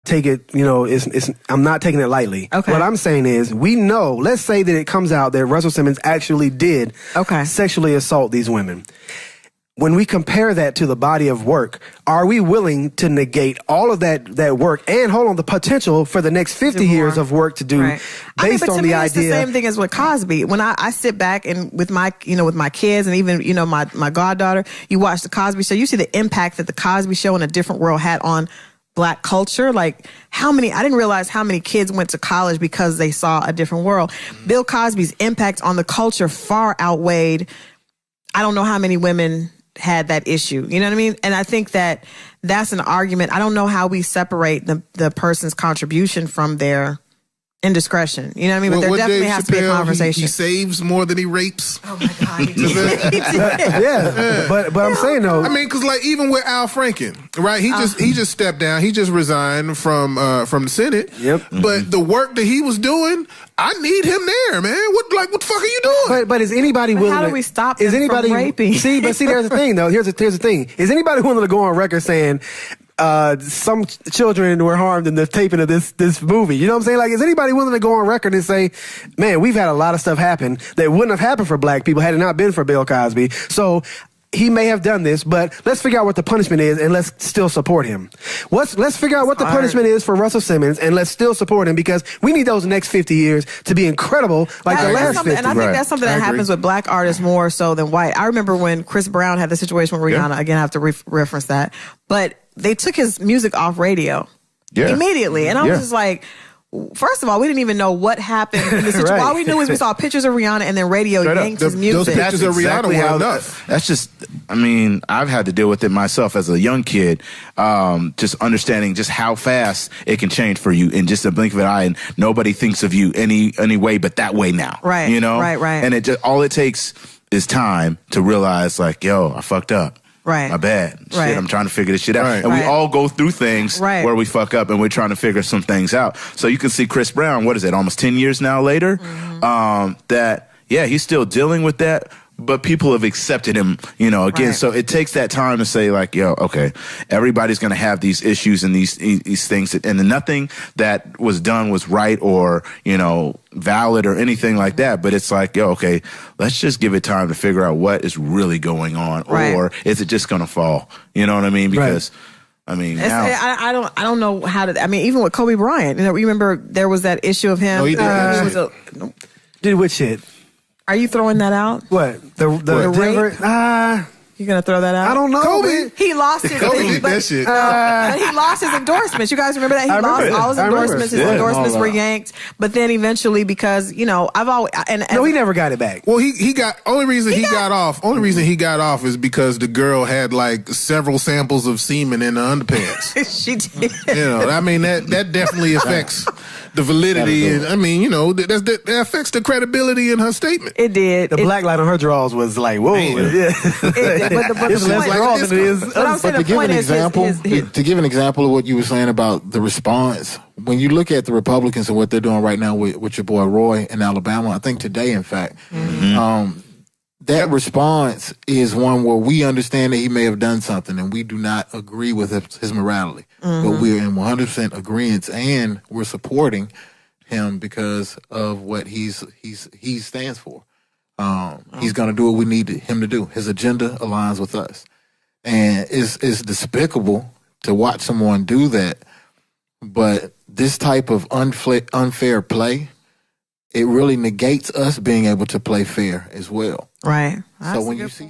take it, I'm not taking it lightly. Okay. What I'm saying is, we know, let's say that it comes out that Russell Simmons actually did sexually assault these women. When we compare that to the body of work, are we willing to negate all of that work and hold on the potential for the next 50 years of work to do based on the idea? It's the same thing as with Cosby. When I sit back and with my kids and even, my goddaughter, you watch the Cosby Show, you see the impact that the Cosby Show and A Different World had on Black culture. Like I didn't realize how many kids went to college because they saw A Different World. Bill Cosby's impact on the culture far outweighed, I don't know how many women had that issue. You know what I mean? And I think that's an argument. I don't know how we separate the person's contribution from their indiscretion. You know what I mean? But there definitely has to be a conversation. He saves more than he rapes. Oh my God. Yeah. But I'm saying though. I mean, because like even with Al Franken, right? He just stepped down. He just resigned from the Senate. Yep. But the work that he was doing, I need him there, man. What the fuck are you doing? But is anybody willing? How do we stop them from raping? See, there's the thing though. Here's the thing. Is anybody willing to go on record saying some children were harmed in the taping of this movie? You know what I'm saying? Like, is anybody willing to go on record and say, man, we've had a lot of stuff happen that wouldn't have happened for Black people had it not been for Bill Cosby? So he may have done this, but let's figure out what the punishment is and let's still support him. Let's figure out what the punishment is for Russell Simmons and let's still support him, because we need those next 50 years to be incredible like the last 50. And I think that's something that happens with Black artists more so than white. I remember when Chris Brown had the situation with Rihanna, again, I have to reference that, but they took his music off radio immediately. And I was just like, first of all, we didn't even know what happened in the situation. All we knew is we saw pictures of Rihanna and then radio yanked his music. Those pictures of Rihanna were enough. That's just, I've had to deal with it myself as a young kid, just understanding just how fast it can change for you in just a blink of an eye, and nobody thinks of you any way but that way now. Right. Right. And all it takes is time to realize, like, yo, I fucked up. Right. My bad. Right. Shit, I'm trying to figure this shit out. Right. And we all go through things where we fuck up and we're trying to figure some things out. So you can see Chris Brown, what is it, almost 10 years now later? He's still dealing with that, but people have accepted him, again. So it takes that time to say, like, yo, okay, everybody's going to have these issues and these things, and nothing that was done was right or, valid or anything like that. But it's like, yo, okay, let's just give it time to figure out what is really going on, or is it just going to fall? You know what I mean? Because now, I don't know how to. Even with Kobe Bryant, remember there was that issue of him. No, he did. Did which shit? Are you throwing that out? What? The Denver? You gonna throw that out? I don't know. Kobe. He lost his that shit. he lost his endorsements. You guys remember that? He lost all his endorsements. His endorsements were yanked. But then eventually, because I've always no, he never got it back. Well, he got only reason he got off is because the girl had like several samples of semen in the underpants. She did. That definitely affects the validity, and that affects the credibility in her statement. It did. The black light on her drawers was like, whoa. To give an example of what you were saying about the response, when you look at the Republicans and what they're doing right now with your boy Roy in Alabama, I think today, in fact, that response is one where we understand that he may have done something and we do not agree with his morality, but we're in 100% agreement and we're supporting him because of what he stands for. He's going to do what we need him to do. His agenda aligns with us. And it's despicable to watch someone do that. But this type of unfair play, it really negates us being able to play fair as well. Right. So when you see